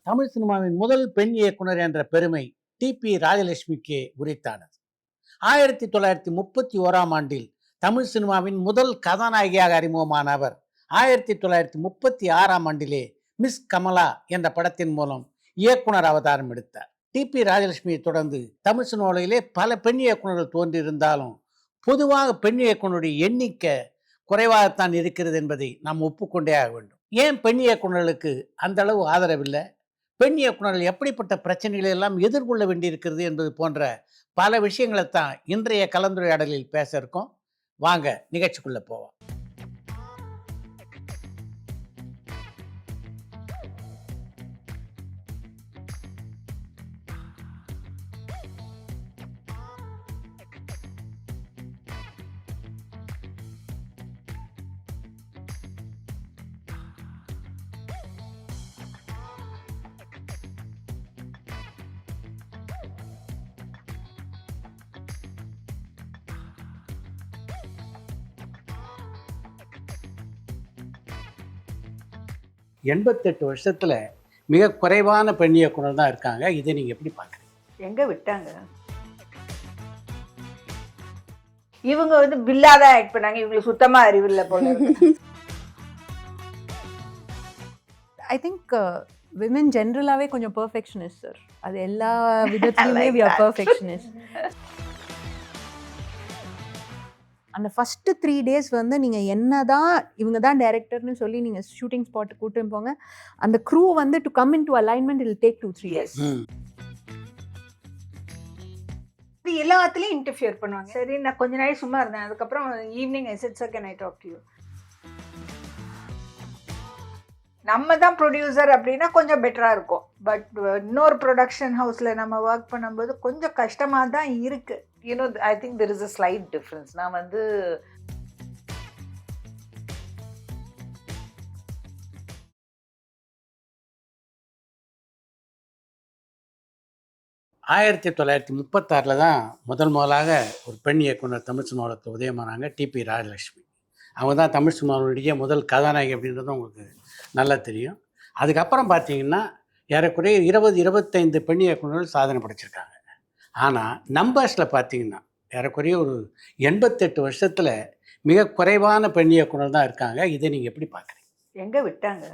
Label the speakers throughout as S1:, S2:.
S1: தமிழ் சினிமாவின் முதல் பெண் இயக்குனர் என்ற பெருமை டிபி ராஜலட்சுமிக்கு உரித்தானது. 1931 தமிழ் சினிமாவின் முதல் கதாநாயகியாக அறிமுகமான அவர் 1936 மிஸ் கமலா என்ற படத்தின் மூலம் இயக்குனர் அவதாரம் எடுத்தார். டிபி ராஜலட்சுமியை தொடர்ந்து தமிழ் சினிமாவிலே பல பெண் இயக்குநர்கள் தோன்றியிருந்தாலும் பொதுவாக பெண் இயக்குனருடைய எண்ணிக்கை குறைவாகத்தான் இருக்கிறது என்பதை நாம் ஒப்புக்கொண்டே ஆக வேண்டும். ஏன் பெண் இயக்குநர்களுக்கு அந்த அளவு ஆதரவில்லை, பெண் இயக்குநர்கள் எப்படிப்பட்ட பிரச்சனைகளை எல்லாம் எதிர்கொள்ள வேண்டியிருக்கிறது என்பது போன்ற பல விஷயங்களைத்தான் இன்றைய கலந்துரையாடலில் பேச இருக்கோம். வாங்க நிகழ்ச்சிக்குள்ள போவோம். 88 வருஷத்துல மிக குறைவான பெண் இயக்குனர் தான் இருக்காங்க. இதை நீங்க எப்படி பாக்குறீங்க?
S2: எங்க விட்டாங்க? இவங்க பில்லாதான் ஆக்ட் பண்ணாங்க. இவங்களுக்கு சுத்தமா அறிவில்லை போல.
S3: ஐ திங்க் விமன் ஜென்ரலாகவே கொஞ்சம் பர்ஃபெக்ஷனிஸ்ட் சார். அது எல்லா விதத்துலையுமே வி ஆர் பர்ஃபெக்ஷனிஸ்ட். அந்த ஃபஸ்ட்டு 3 days நீங்கள் என்ன தான் இவங்க தான் டைரக்டர்னு சொல்லி நீங்கள் ஷூட்டிங் ஸ்பாட்டு கூட்டின்னு போங்க, அந்த crew to come in to alignment இல் டேக் 2-3 days.
S2: எல்லாத்துலேயும் இன்டர்ஃபியர் பண்ணுவாங்க. சரி, நான் கொஞ்ச நாள் சும்மா இருந்தேன். அதுக்கப்புறம் evening said sir can I talk to you. நம்ம தான் ப்ரொடியூசர் அப்படின்னா கொஞ்சம் பெட்டராக இருக்கும். பட் இன்னொரு ப்ரொடக்ஷன் ஹவுஸில் நம்ம ஒர்க் பண்ணும்போது கொஞ்சம் கஷ்டமாக தான் இருக்குது.
S4: You know I think there is a slide difference. நான்
S1: 1936 தான் முதலாக ஒரு பெண் இயக்குனர் தமிழ் சினிமாவில் உதயமானாங்க, டிபி ராஜலட்சுமி. அவங்க தான் தமிழ் சினிமாவுடைய முதல் கதாநாயகி அப்படின்றதும் உங்களுக்கு நல்லா தெரியும். அதுக்கப்புறம் பார்த்தீங்கன்னா ஏறக்குறைய 20-25 பெண் இயக்குநர்கள் சாதனை படைச்சிருக்காங்க. ஆனால் நம்பர்ஸில் பார்த்தீங்கன்னா ஏறக்குறைய ஒரு 88 வருஷத்தில் மிக குறைவான பெண் இயக்குனர் தான் இருக்காங்க. இதை நீங்கள் எப்படி பார்க்குறீங்க?
S2: எங்கே விட்டாங்க?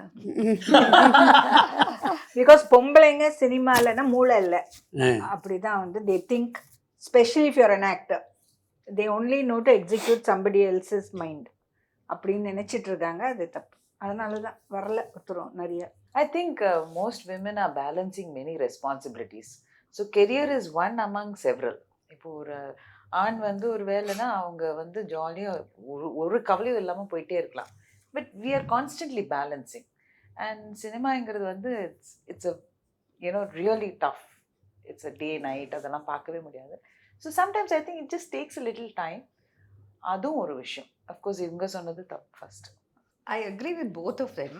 S2: பிகாஸ் பொம்பளைங்க சினிமாலன்னா மூளை இல்லை, அப்படிதான் they think, especially if you're an actor, they only know to execute somebody else's mind அப்படின்னு நினச்சிட்டு இருக்காங்க. அது தப்பு. அதனால தான் வரல ஒருத்தரும் நிறைய.
S4: I think most women are balancing many responsibilities. So career is one among several. இப்போ ஒரு ஆண் ஒரு வேலைன்னா அவங்க ஜாலியாக ஒரு கவலையும் இல்லாமல் போயிட்டே இருக்கலாம். But we are constantly balancing. And சினிமாங்கிறது it's a really tough. It's a day night, அதெல்லாம் பார்க்கவே முடியாது. So sometimes I think it just takes a little time. அதுவும் ஒரு விஷயம். அஃப்கோர்ஸ் இவங்க சொன்னது தப்பு. First
S5: I agree with both of them.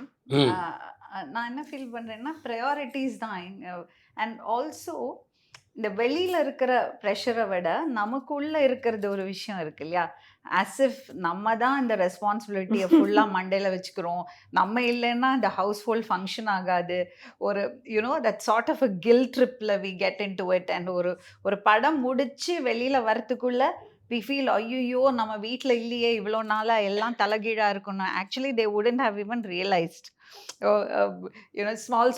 S5: நான் என்ன ஃபீல் பண்ணுறேன்னா ப்ரையாரிட்டிஸ் தான். அண்ட் ஆல்சோ இந்த வெளியில் இருக்கிற ப்ரெஷரை விட நமக்குள்ளே இருக்கிறது ஒரு விஷயம் இருக்கு இல்லையா? ஆஸ் இஃப் நம்ம தான் இந்த ரெஸ்பான்சிபிலிட்டியை ஃபுல்லாக மண்டையில் வச்சுக்கிறோம். நம்ம இல்லைன்னா இந்த ஹவுஸ் ஹோல்ட் ஃபங்க்ஷன் ஆகாது. ஒரு that sort of a guilt ட்ரிப்பில் we get into it. And ஒரு படம் முடித்து வெளியில் வரத்துக்குள்ளே we feel ஐயோ நம்ம வீட்டில் இல்லையே, இவ்வளோ நாளாக எல்லாம் தலைகீழாக இருக்கணும். Actually they wouldn't have even realized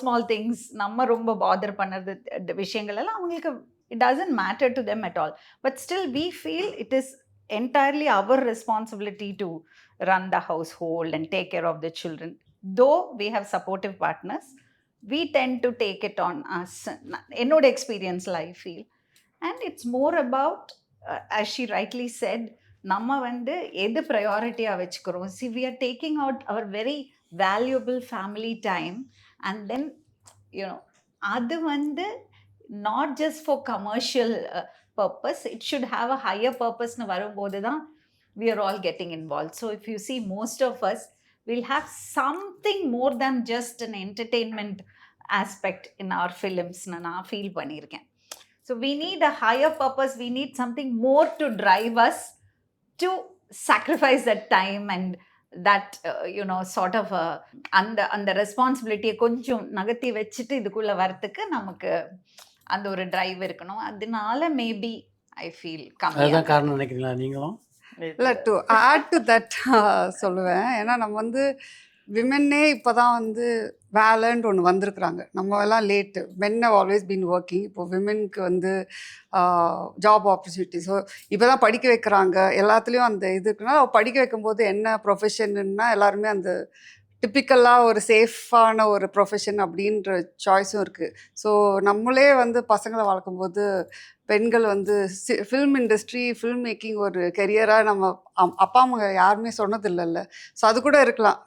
S5: small things. நம்ம ரொம்ப பாதர் பண்ணுறது விஷயங்கள் எல்லாம் அவங்களுக்கு it doesn't matter to them at all. But still we feel it is entirely our responsibility to run the household and take care of the children. Though we have supportive partners, we tend to take it on us. என்னோட எக்ஸ்பீரியன்ஸில் I feel. And it's more about as she rightly said, நம்ம எது ப்ரையாரிட்டியாக வச்சுக்கிறோம். See, we are taking out our very valuable family time, and then அது not just for commercial purpose, it should have a higher purpose னு வரும்போது தான் we are all getting involved. So if you see, most of us will have something more than just an entertainment aspect in our films னு நான் feel பண்ணியிருக்கேன். So we need a higher purpose. We need something more to drive us to sacrifice that time and that sort of அந்த ரெஸ்பான்சிபிலிட்டியை கொஞ்சம் நகர்த்தி வச்சுட்டு இதுக்குள்ள வரத்துக்கு நமக்கு அந்த ஒரு டிரைவ் இருக்கணும். அதனால மேபி ஐ ஃபீல்
S1: அதுதான் காரணம் நினைக்கிறீங்களா நீங்களும்?
S6: இல்லை, டு ஆட் டு தட் சொல்லுவேன். ஏன்னா நம்ம வந்து விமென்னே இப்போ தான் வந்து வேலைன்ட்டு ஒன்று வந்திருக்குறாங்க. நம்ம எல்லாம் late. Men have always been working. இப்போது விமென்க்கு வந்து ஜாப் ஆப்பர்ச்சுனிட்டி. ஸோ இப்போ தான் படிக்க வைக்கிறாங்க. எல்லாத்துலேயும் அந்த இது இருக்குன்னா படிக்க வைக்கும்போது என்ன ப்ரொஃபஷன்னா எல்லாருமே அந்த டிப்பிக்கலாக ஒரு சேஃபான ஒரு ப்ரொஃபஷன் அப்படின்ற சாய்ஸும் இருக்குது. ஸோ நம்மளே வந்து பசங்களை வளர்க்கும்போது பெண்கள் வந்து ஃபில்ம் இண்டஸ்ட்ரி, ஃபில்ம் மேக்கிங் ஒரு கெரியராக நம்ம அப்பா அம்மா யாருமே சொன்னதில்லைல்ல. ஸோ அது கூட இருக்கலாம்.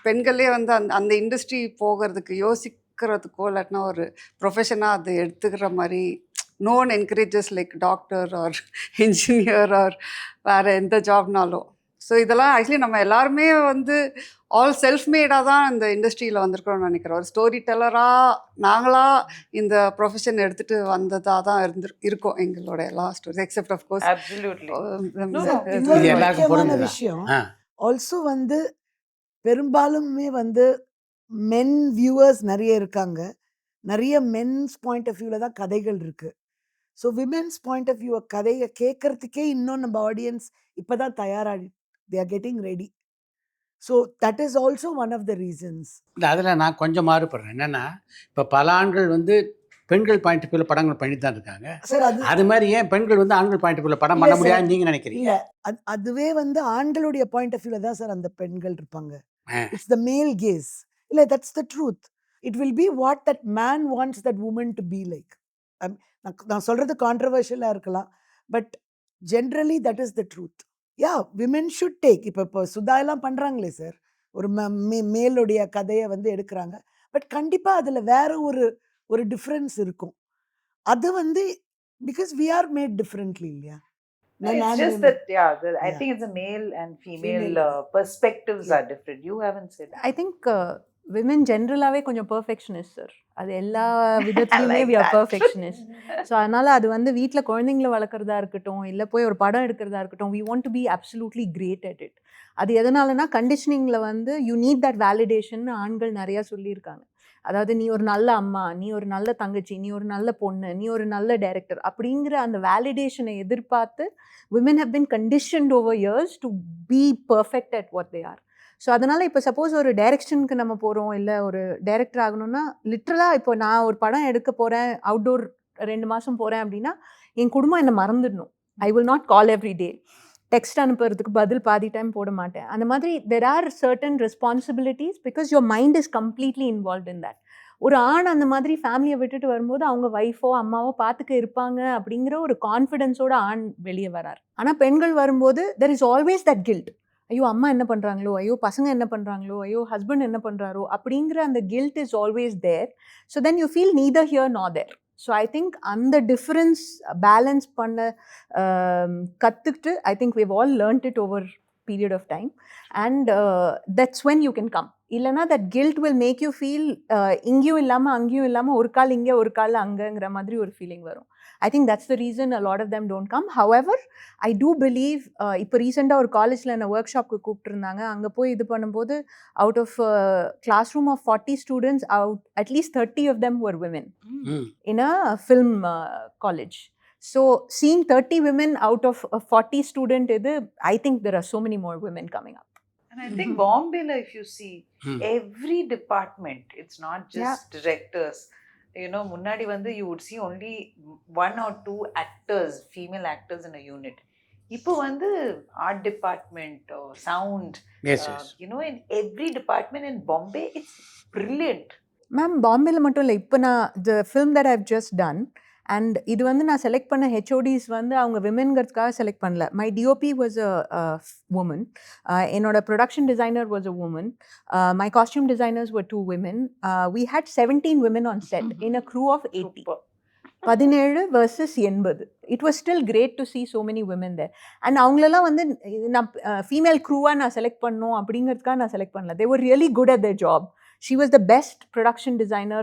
S6: பெண்களே வந்து அந்த இண்டஸ்ட்ரி போகிறதுக்கு யோசிக்கிறதுக்கோ இல்லாட்டினா ஒரு ப்ரொஃபஷனாக அது எடுத்துக்கிற மாதிரி no one encourages like doctor or engineer or வேறு எந்த ஜாப்னாலும். ஸோ இதெல்லாம் ஆக்சுவலி நம்ம எல்லாருமே வந்து ஆல் செல்ஃப் மேடாக தான் இந்த இண்டஸ்ட்ரியில் வந்திருக்கிறோம்னு நினைக்கிறோம். ஒரு ஸ்டோரி டெல்லராக நாங்களாக இந்த ப்ரொஃபஷன் எடுத்துகிட்டு வந்ததாக தான் இருக்கோம் எங்களோட எல்லா stories except of course.
S4: Absolutely.
S1: இது எல்லாருக்கும்
S7: முக்கியமான
S1: பொருந்துதா?
S7: விஷயம்
S1: ஆ.
S7: ஆல்சோ வந்து பெரும்பாலுமே வந்து மென் வியூவர்ஸ் நிறைய இருக்காங்க. நிறைய மென்ஸ் பாயிண்ட் ஆஃப் வியூவில் தான் கதைகள் இருக்குது. So women's point of view கதையை கேட்கறதுக்கே இன்னும் நம்ம ஆடியன்ஸ் இப்போ தான் தயாராகி they are getting ready. So that is also one of the reasons.
S1: இல்லை, அதில் நான் கொஞ்சம் மாறுபடுறேன். என்னென்னா இப்போ பல ஆண்கள் வந்து பெண்கள் பாயிண்ட் ஆஃப் வியூவில் படங்கள் பண்ணி தான் இருக்காங்க.
S7: சார் அது
S1: அது மாதிரி ஏன் பெண்கள் வந்து ஆண்கள் பாயிண்ட் ஆஃப் வியூவில் படம் பண்ண
S7: இல்ல சார்.
S1: முடியாதுன்னு நீங்கள் நினைக்கிறீங்க?
S7: இல்லை, அதுவே வந்து ஆண்களுடைய பாயிண்ட் ஆஃப் வியூவில் தான் சார் அந்த பெண்கள் இருப்பாங்க.
S1: ஆ.
S7: It's the male case. இல்லை, that's the truth. It will be what that man wants that woman to be like. நான் சொல்கிறது கான்ட்ரவர்ஷியலாக இருக்கலாம், but generally that is the truth. Yeah, women should take. இப்போ சுதா எல்லாம் பண்ணுறாங்களே சார், ஒரு மேலுடைய கதையை வந்து எடுக்கிறாங்க. பட் கண்டிப்பாக அதில் வேற ஒரு டிஃப்ரென்ஸ் இருக்கும். அது வந்து because we are made differently இல்லையா?
S4: It's just that, I think it's a male and female perspectives are different. You haven't said that.
S3: I think women ஜென்ரலாகவே கொஞ்சம் பர்ஃபெக்ஷனிஸ்ட் சார். அது எல்லா விதத்துலையுமே
S4: like
S3: we are
S4: that.
S3: Perfectionist. So அதனால் அது வந்து வீட்டில் குழந்தைங்கள வளர்க்குறதா இருக்கட்டும், இல்லை போய் ஒரு படம் எடுக்கிறதா இருக்கட்டும், we want to be absolutely great at it. அது எதனாலனா கண்டிஷனிங்கில் வந்து யூ நீட் தட் வேலிடேஷன் ஆண்கள் நிறையா சொல்லியிருக்காங்க. அதாவது நீ ஒரு நல்ல அம்மா, நீ ஒரு நல்ல தங்கச்சி, நீ ஒரு நல்ல பொண்ணு, நீ ஒரு நல்ல டைரக்டர் அப்படிங்கிற அந்த வேலிடேஷனை எதிர்பார்த்து women have been conditioned over years to be perfect at what they are. So அதனால் இப்போ சப்போஸ் ஒரு டைரக்ஷனுக்கு நம்ம போகிறோம், இல்லை ஒரு டைரக்டர் ஆகணும்னா லிட்ரலாக இப்போ நான் ஒரு படம் எடுக்க போகிறேன், அவுட்டோர் 2 மாதம் போகிறேன் அப்படின்னா என் குடும்பம் என்னை மறந்துடணும். I will not call every day. Text அனுப்புறதுக்கு பதில் பாதி டைம் போட மாட்டேன். அந்த மாதிரி there are certain responsibilities because your mind is completely involve in that. ஒரு ஆண் அந்த மாதிரி ஃபேமிலியை விட்டுட்டு வரும்போது அவங்க ஒய்ஃபோ அம்மாவோ பார்த்துக்க இருப்பாங்க அப்படிங்கிற ஒரு கான்ஃபிடென்ஸோட ஆண் வெளியே வரார். ஆனால் பெண்கள் வரும்போது there is always that guilt. ஐயோ அம்மா என்ன பண்ணுறாங்களோ, ஐயோ பசங்க என்ன பண்ணுறாங்களோ, ஐயோ ஹஸ்பண்ட் என்ன பண்ணுறாரோ அப்படிங்கிற அந்த guilt is always there. So then you feel neither here nor there. So I think அந்த டிஃப்ரென்ஸ் பேலன்ஸ் பண்ண கற்றுக்கிட்டு I think we've all learnt it over period of time and that's when you can come. இல்லைனா that guilt will make you feel இங்கேயும் இல்லாமல் அங்கேயும் இல்லாமல் ஒரு கால் இங்கே ஒரு கால் அங்கேங்கிற மாதிரி ஒரு ஃபீலிங் வரும். I think that's the reason a lot of them don't come. However, I do believe இப்போ ரீசெண்டாக ஒரு காலேஜில் என்ன ஒர்க் ஷாப்க்கு கூப்பிட்டுருந்தாங்க. அங்கே போய் இது பண்ணும்போது out of classroom of 40 students, at least 30 of them were women in a film college. So seeing 30 women out of a 40 student, I think there are so many more women coming up.
S4: And I think Bombay, if you see, every department, it's not just directors. You know, munnadi vandu you would see only 1 or 2 actors, female actors in a unit. Ipo vandu art department or sound,
S1: Yes.
S4: you know, in every department in Bombay, it's brilliant.
S3: Ma'am பாம்பேல மட்டும் இல்லை, இப்போ நான் the film that I've just done and இது வந்து நான் select பண்ண HODs வந்து அவங்க விமென்கிறதுக்காக செலக்ட் பண்ணல. My DOP was a woman, என்னோட production designer was a woman, my costume designers were 2 women. We had 17 women on set in a crew of 80. 17 versus 80. It was still great to see so many women there. And அவங்களெல்லாம் வந்து நான் female க்ரூவாக நான் select பண்ணணும் அப்படிங்கிறதுக்காக நான் select பண்ணல. They were really good at their job. She was the best production designer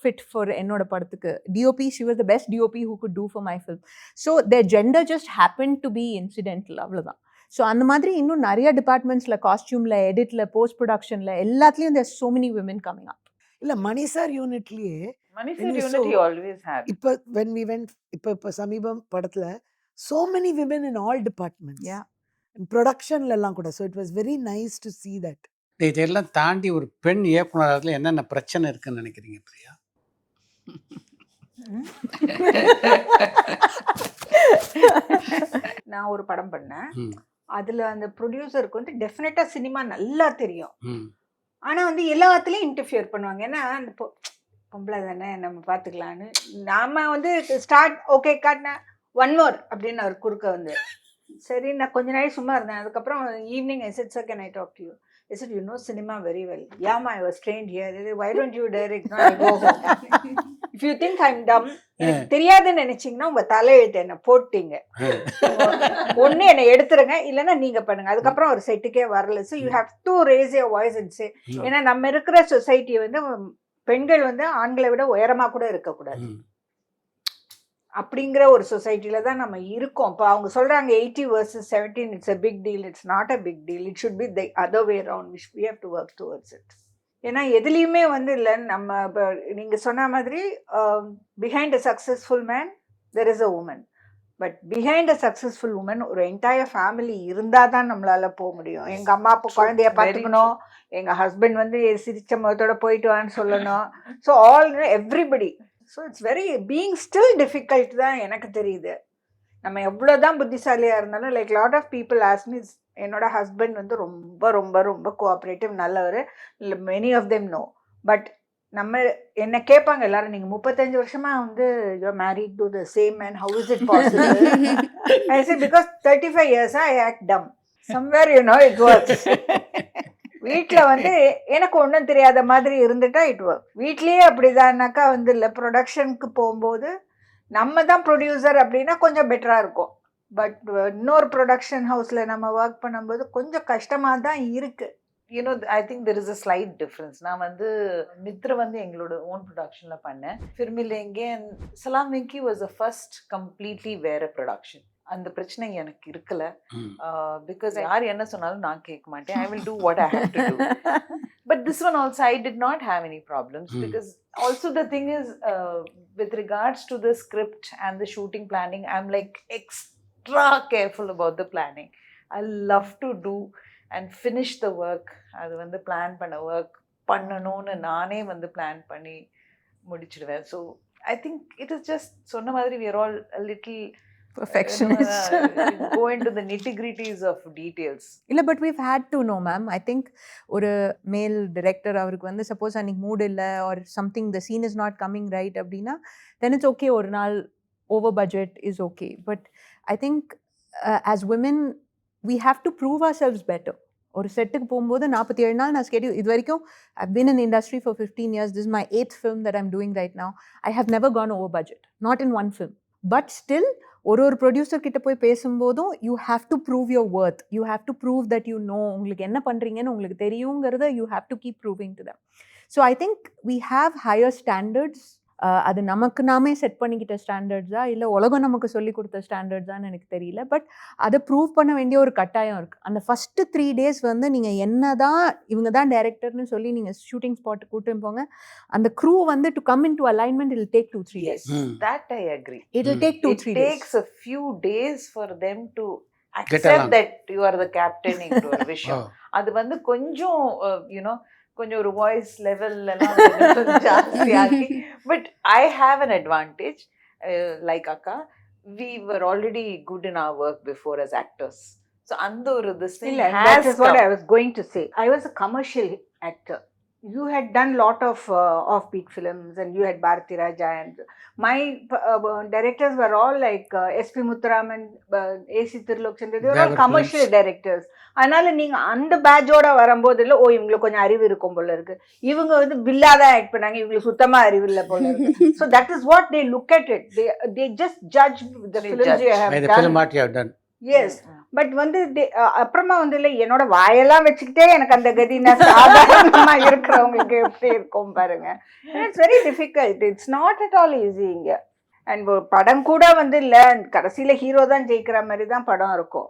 S3: fit for என்னோட படத்துக்கு. DOP, she was the best DOP who could do for my film. So their gender just happened to be incidental, அவ்வளோதான். So அந்த மாதிரி இன்னும் நிறைய டிபார்ட்மெண்ட்ஸில், காஸ்டியூமில், எடிட்டில், post ப்ரொடக்ஷனில் எல்லாத்துலேயும் தேர் so many women coming up.
S7: இல்ல மணி sir யூனிட்லயே
S4: Money
S7: when
S4: Said
S7: you
S4: Unity
S7: saw-
S4: always had.
S7: இப்ப when we went இப்ப சமீபம் படத்துல so many women in all departments.
S3: Yeah.
S7: ப்ரொடக்ஷன்ல எல்லாம் கூட. So it was very nice to see that.
S1: இதெல்லாம் தாண்டி ஒரு பெண் இயக்குனரால என்னென்ன பிரச்சனை இருக்குன்னு நினைக்கிறீங்க பிரியா?
S2: நான் ஒரு படம் பண்ணேன்.
S1: ம்,
S2: அதுல அந்த ப்ரொடியூசருக்கு வந்து டெஃபினட்டா சினிமா நல்லா தெரியும்.
S1: ம்,
S2: ஆனா வந்து எல்லாத்துலயும் இன்டர்ஃபியர் பண்ணுவாங்க. ஏன்னா அந்த பொம்பளை தானே நம்ம பார்த்துக்கலான்னு நாம வந்து ஸ்டார்ட் ஓகே காட்டின ஒன் மோர் அப்படின்னு அவர் குறுக்க வந்து சரி நான் கொஞ்ச நாள் சும்மா இருந்தேன். அதுக்கப்புறம் evening I said sir can I talk to you? I said, you know cinema very well. Yeah, ma, I was trained here. Why don't you direct? No, I go home. If you think I'm dumb, எனக்கு தெரியாதுன்னு நினைச்சீங்கன்னா உங்க தலையெழுத்து என்ன போட்டீங்க. ஒண்ணு என்னை எடுத்துருங்க, இல்லைன்னா நீங்க பண்ணுங்க. அதுக்கப்புறம் ஒரு செட்டுக்கே வரல. So you have to race your voice and say. ஏன்னா நம்ம இருக்கிற சொசைட்டி வந்து பெண்கள் வந்து ஆண்களை விட உயரமா கூட இருக்கக்கூடாது
S1: ம்.
S2: அப்படிங்கிற ஒரு சொசைட்டில தான் நம்ம இருக்கோம். இப்போ அவங்க சொல்றாங்க 80 versus 17 it's a big deal. It's not a big deal. It should be the other way around. We have to work towards it. ஏன்னா எதுலேயுமே வந்து இல்லை நம்ம இப்போ நீங்கள் சொன்ன மாதிரி behind a successful man there is a woman. But behind a successful woman ஒரு என்டையர் ஃபேமிலி இருந்தால் தான் நம்மளால போக முடியும். எங்கள் அம்மா அப்பா குழந்தைய பார்த்துக்கணும், எங்கள் ஹஸ்பண்ட் வந்து சிரிச்ச முகத்தோட போயிட்டு வான்னு சொல்லணும். So all everybody. So it's very being still difficult தான் எனக்கு தெரியுது. நம்ம எவ்வளோதான் புத்திசாலியாக இருந்தாலும் like lot of people ask me. என்னோட ஹஸ்பண்ட் வந்து ரொம்ப ரொம்ப ரொம்ப கோஆப்ரேட்டிவ், நல்லவர். Many of them know. But நம்ம என்ன கேட்பாங்க எல்லாரும், நீங்கள் 35 வருஷமா வந்து you're married to the same man, how is it possible? I say because 35 years I act dumb somewhere you know it works. வீட்டில் வந்து எனக்கு ஒன்றும் தெரியாத மாதிரி இருந்துட்டா இட் ஒர்க். வீட்லேயே அப்படிதான்னாக்கா வந்து இல்லை, ப்ரொடக்ஷனுக்கு போகும்போது நம்ம தான் ப்ரொடியூசர் அப்படின்னா கொஞ்சம் பெட்டராக இருக்கும். பட் இன்னொரு ப்ரொடக்ஷன் ஹவுஸில் நம்ம ஒர்க் பண்ணும்போது கொஞ்சம் கஷ்டமாக தான் இருக்குது.
S4: You know, I think there is a slight difference. நான் வந்து மித்ர வந்து எங்களோட ஓன் ப்ரொடக்ஷனில் பண்ணேன். ஃபிர்மிலேங்கே and Salaam Venky was the first completely வேற ப்ரொடக்ஷன். அந்த பிரச்சனை எனக்கு இருக்கல. பிகாஸ் யார் என்ன சொன்னாலும் நான் கேட்க மாட்டேன். I will do what I have to do. But this one also I did not have any problems because also the thing is with regards to the script and the shooting planning, I'm like extra careful about the planning. I love to do and finish the work. அது வந்து plan பண்ண work பண்ணணும்னு நானே வந்து plan பண்ணி முடிச்சிடுவேன். So I think it is just சொன்ன மாதிரி we are all a little
S3: Perfectionist.
S4: go into the nitty-gritties of details.
S3: இல்லை, but we've had to know, ma'am. I think ஒரு மேல் டிரெக்டர் அவருக்கு வந்து சப்போஸ் அன்றைக்கி மூட் இல்லை or something the scene is not coming right அப்படின்னா then it's okay, ஒரு நாள் over budget is okay. But I think as women we have to prove ourselves better. ஒரு செட்டுக்கு போகும்போது 47 நாள் நான் ஸ்கெடியூல் இது வரைக்கும் I've been in the industry for 15 years. This is my 8th film that I'm doing right now. I have never gone over budget, not in one film. But still ஒரு producer கிட்ட போய் பேசும்போதும் you have to prove your worth. You have to prove that you know, உங்களுக்கு என்ன பண்ணுறீங்கன்னு உங்களுக்கு தெரியுங்கிறத you have to keep proving to them. So I think we have higher standards. அது நமக்கு நாமே செட் பண்ணிக்கிட்ட ஸ்டாண்டர்ட்ஸா இல்லை உலகம் நமக்கு சொல்லி கொடுத்த ஸ்டாண்டர்ட்ஸான்னு எனக்கு தெரியல. பட் அதை ப்ரூவ் பண்ண வேண்டிய ஒரு கட்டாயம் இருக்குது. அந்த ஃபஸ்ட்டு 3 days வந்து நீங்கள் என்ன தான் இவங்க தான் டைரக்டர்னு சொல்லி நீங்கள் ஷூட்டிங் ஸ்பாட்டுக்கு கூட்டின்னு போங்க, அந்த க்ரூ வந்து to come in to alignment இல் take 2-3 days.
S4: That I agree.
S3: It will take 2-3
S4: It
S3: days.
S4: takes a few days for them to
S1: along.
S4: accept that you are the captain into a விஷயம். அது வந்து கொஞ்சம் you know கொஞ்சம் ஒரு voice level எல்லாம் ஜாஸ்தியாகி. But I have an advantage like அக்கா, we were already good in our work before as actors. So அந்த ஒரு this thing
S2: that is what
S4: come.
S2: I was going to say. I was a commercial actor. You had done lot of offbeat films and you had Bharati Raja and my directors were all like S.P. Muthuraman, A.C. Tirulokchandra. They were all commercial directors. அதனால நீங்க அந்த பேட்சோட வரும்போது இல்லை, ஓ இவங்களுக்கு கொஞ்சம் அறிவு இருக்கும் போல இருக்கு, இவங்க வந்து பில்லாதான் ஆக்ட் பண்ணாங்க, இவங்களுக்கு சுத்தமா அறிவு இல்லை போல இருக்கு. So that is what they look at it. They just judge the films you have
S1: The
S2: done.
S1: film what you have done.
S2: Yes. But வந்து அப்புறமா வந்து இல்லை என்னோட வாயெல்லாம் வச்சுக்கிட்டே எனக்கு அந்த கதினா சாதாரணமா இருக்கிறவங்களுக்கு எப்படி இருக்கும் பாருங்க. It's very difficult. It's not at all easy இங்க. அண்ட் படம் கூட வந்து இல்லை கடைசியில ஹீரோ தான் ஜெயிக்கிற மாதிரி தான் படம் இருக்கும்.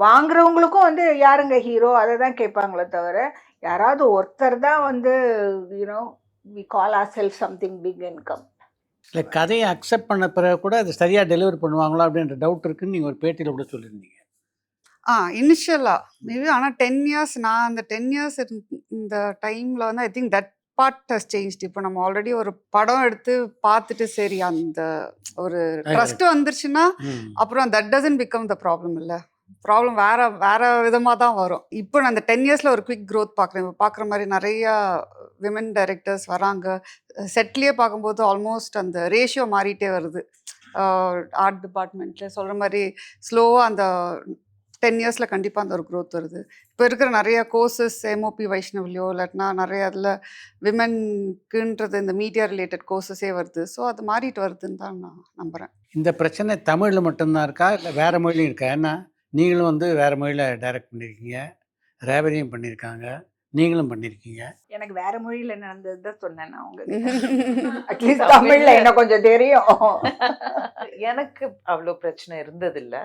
S2: வாங்குறவங்களுக்கும் வந்து யாருங்க ஹீரோ அதை தான் கேட்பாங்களே தவிர யாராவது ஒருத்தர் தான் வந்து you know we call or self something big income.
S1: இல்லை, கதையை அக்செப்ட் பண்ண பிறகு கூட அது சரியாக டெலிவரி பண்ணுவாங்களா அப்படின்ற டவுட் இருக்குன்னு நீங்கள் ஒரு பேட்டியில் கூட சொல்லியிருந்தீங்க.
S6: இனிஷியலாக மேபி. ஆனால் 10 இயர்ஸ் நான் அந்த 10 இயர்ஸ் இந்த டைமில் வந்து I think that part has changed. இப்போ நம்ம ஆல்ரெடி ஒரு படம் எடுத்து பார்த்துட்டு சரி அந்த ஒரு ட்ரஸ்ட் வந்துருச்சுன்னா அப்புறம் that doesn't become the problem. இல்லை, ப்ராப்ளம் வேற விதமாக தான் வரும். இப்போ நான் அந்த 10 இயர்ஸில் ஒரு குவிக் க்ரோத் பார்க்குறேன். இப்போ பார்க்குற மாதிரி நிறையா விமன் டைரக்டர்ஸ் வராங்க. செட்லேயே பார்க்கும்போது ஆல்மோஸ்ட் அந்த ரேஷியோ மாறிட்டே வருது. ஆர்ட் டிபார்ட்மெண்ட்டில் சொல்கிற மாதிரி ஸ்லோவாக அந்த 10 இயர்ஸில் கண்டிப்பாக அந்த ஒரு க்ரோத் வருது. இப்போ இருக்கிற நிறைய கோர்சஸ் எம்ஓபி வைஷ்ணவ்லையோ இல்லாட்டினா நிறைய அதில் விமென்க்குன்றது இந்த மீடியா ரிலேட்டட் கோர்சஸே வருது. ஸோ அது மாறிட்டு வருதுன்னு தான் நான் நம்புகிறேன்.
S1: இந்த பிரச்சனை தமிழில் மட்டும்தான் இருக்கா இல்லை வேறு மொழியும் இருக்கா? ஏன்னா நீங்களும் வந்து வேறு மொழியில் டைரக்ட் பண்ணியிருக்கீங்க, ரேவதியும் பண்ணியிருக்காங்க, நீங்களும் பண்ணியிருக்கீங்க.
S2: எனக்கு வேற மொழியில நடந்தது தான் சொன்னேன் நான் உங்களுக்கு. அட்லீஸ்ட் தமிழ்ல எனக்கு கொஞ்சம் தெரியும்.
S4: எனக்கு அவ்வளோ பிரச்சனை இருந்ததில்லை.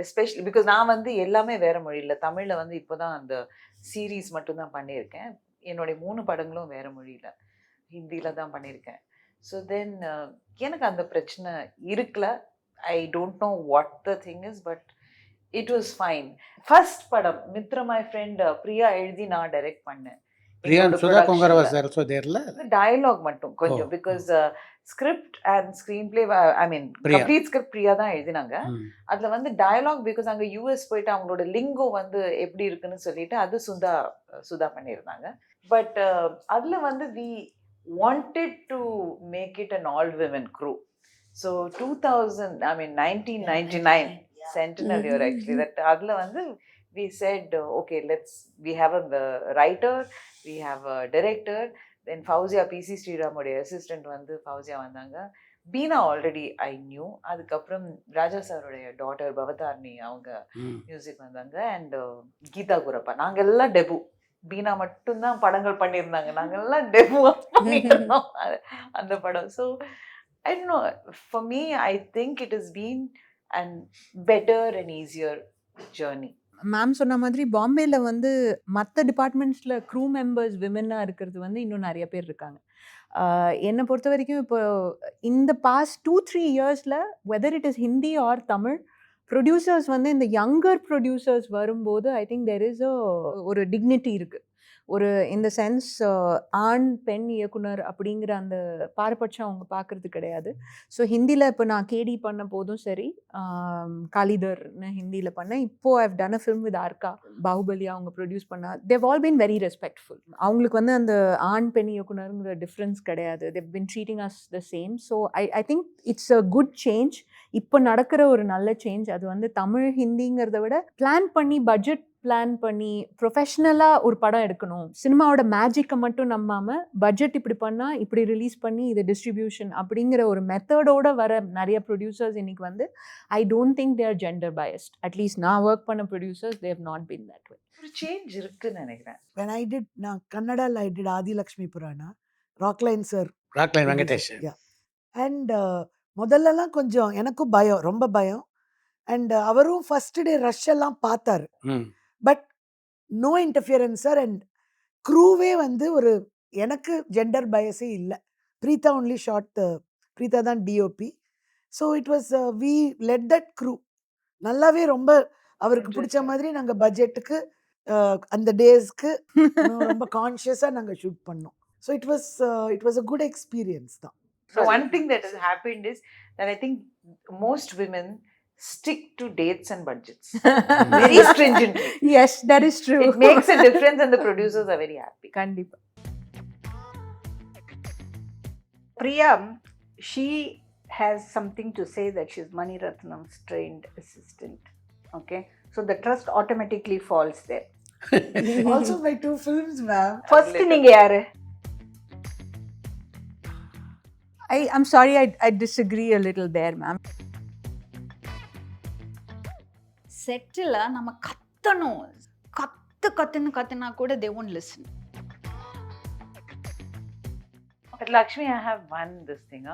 S4: எஸ்பெஷலி பிகாஸ் நான் வந்து எல்லாமே வேற மொழியில், தமிழில் வந்து இப்போதான் அந்த சீரீஸ் மட்டும்தான் பண்ணியிருக்கேன். என்னுடைய 3 படங்களும் வேற மொழியில், ஹிந்தியில் தான் பண்ணியிருக்கேன். ஸோ தென் எனக்கு அந்த பிரச்சனை இருக்கல. I don't know what the thing is, but it was fine. First படம் மித்ரா மை ஃப்ரெண்ட் பிரியா எழுதி நான் டைரக்ட் பண்ணேன்.
S1: பிரியான் சுதா கொங்கரவா சார் தேர்ல
S4: டயலாக் மட்டும் கொஞ்சம், because script and screen play I mean complete script Priya தான் எழுதினாங்க. அதுல வந்து டயலாக் பிகாஸ் அங்கே யூஎஸ் போயிட்டு அவங்களோட லிங்கோ வந்து எப்படி இருக்குன்னு சொல்லிட்டு அது சுதா பண்ணியிருந்தாங்க. பட் அதுல வந்து we wanted to make it an all women crew. So 1999 centenary year actually, that adla vandu we said okay, we have a writer, we have a director, then Fauzia PC Sriram oda assistant vandu Fauzia vandanga. Beena already I knew. Adukapram Raja sir oda daughter Bavatarni avanga music vandanga, and Geeta Gurappa naanga ella debut. Beena மட்டும்தான் படங்கள் பண்ணியிருந்தாங்க, நாங்கெல்லாம் demo பண்ணியிருந்தோம் அந்த படம். So I don't know, for me I think it is been and better and easier journey.
S3: Ma'am சொன்ன மாதிரி பாம்பேல வந்து மற்ற டிபார்ட்மெண்ட்ஸில் க்ரூ மெம்பர்ஸ் விமென்னாக இருக்கிறது வந்து இன்னும் நிறைய பேர் இருக்காங்க. என்னை பொறுத்த வரைக்கும் இப்போ இந்த பாஸ்ட் 2-3 இயர்ஸில் whether it is Hindi or Tamil producers வந்து இந்த யங்கர் ப்ரொடியூசர்ஸ் வரும்போது ஐ திங்க் தெர் இஸ் ஒரு டிக்னிட்டி இருக்குது. ஒரு இந்த சென்ஸ் ஆண் பெண் இயக்குனர் அப்படிங்கிற அந்த பாரபட்சம் அவங்க பார்க்குறது கிடையாது. ஸோ ஹிந்தியில் இப்போ நான் கேடி பண்ண போதும் சரி, காலிதர்னு ஹிந்தியில் பண்ணேன். இப்போது I've done a film with Arka, Baahubali அவங்க ப்ரொடியூஸ் பண்ண. They've all been very respectful. அவங்களுக்கு வந்து அந்த ஆண் பெண் இயக்குனருங்கிற டிஃப்ரென்ஸ் கிடையாது. They've been treating us the same. So I think it's a good change. இப்போ நடக்கிற ஒரு நல்ல சேஞ்ச். அது வந்து தமிழ் ஹிந்திங்கிறத விட பிளான் பண்ணி பட்ஜெட் பிளான் பண்ணி ப்ரொஃபஷ்னலாக ஒரு படம் எடுக்கணும், சினிமாவோட மேஜிக்கை மட்டும் நம்பாமல் பட்ஜெட் இப்படி பண்ணால் இப்படி ரிலீஸ் பண்ணி இது டிஸ்ட்ரிபியூஷன் அப்படிங்கிற ஒரு மெத்தடோட வர நிறைய ப்ரொடியூசர்ஸ் இன்னைக்கு வந்து I don't think they are gender biased. At least நான் ஒர்க் பண்ண producers they have not been that way.
S4: ஒரு சேஞ்ச் இருக்குன்னு நினைக்கிறேன்.
S7: When I did, நான் கன்னடால I did Aadi Lakshmi Purana, Rockline sir,
S1: Rockline Venkatesh.
S7: And முதல்லலாம் கொஞ்சம் எனக்கும் பயம், ரொம்ப பயம். அண்ட் அவரும் ஃபர்ஸ்ட் டே ரஷ் எல்லாம் பார்த்தாரு. But no interference sir. And க்ரூவே வந்து ஒரு எனக்கு ஜெண்டர் பயஸே இல்லை. பிரீதா ஒன்லி ஷார்ட், பிரீதா தான் DOP. So it was we let that crew நல்லாவே ரொம்ப அவருக்கு பிடிச்ச மாதிரி நாங்கள் பட்ஜெட்டுக்கு அந்த டேஸ்க்கு ரொம்ப கான்ஷியஸாக நாங்கள் ஷூட் பண்ணோம். So it was a good experience தான்.
S4: So one thing that has happened is that I think most women stick to dates and budgets very stringently.
S3: Yes, that is true.
S4: It makes a difference and the producers are very happy.
S3: கண்டிப்பா.
S2: Priya, she has something to say that she's Mani Ratnam's trained assistant. Okay, so the trust automatically falls there.
S7: Also my 2 films, ma'am.
S2: First நீங்க யாரு?
S3: I'm sorry, I disagree a little there, ma'am.
S5: Settle நம்ம கத்தணும், கத்துனா கூட they won't listen.
S4: But Lakshmi, I have this thing.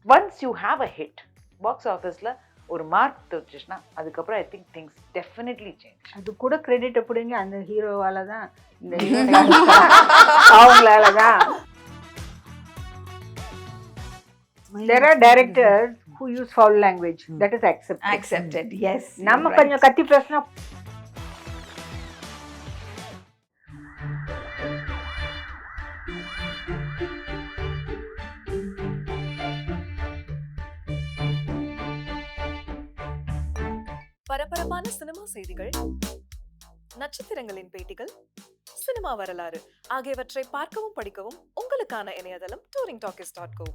S4: Once you have a hit, box office la ஒரு mark தெரிஞ்சிச்சுன்னா அதுக்கப்புறம் I think things definitely change.
S2: அது கூட credit எப்படிங்க அந்த ஹீரோவால தான் இந்த அவங்களால தான். There are directors who use foul language. That is accepted.
S5: Accepted, yes.
S2: நம்ம
S5: you're
S2: கொஞ்சம் கத்தி பேசினா
S8: பரபரப்பான சினிமா செய்திகள், நட்சத்திரங்களின் பேட்டிகள், சினிமா வரலாறு ஆகியவற்றை பார்க்கவும் படிக்கவும் உங்களுக்கான இணையதளம் touringtalkies.co.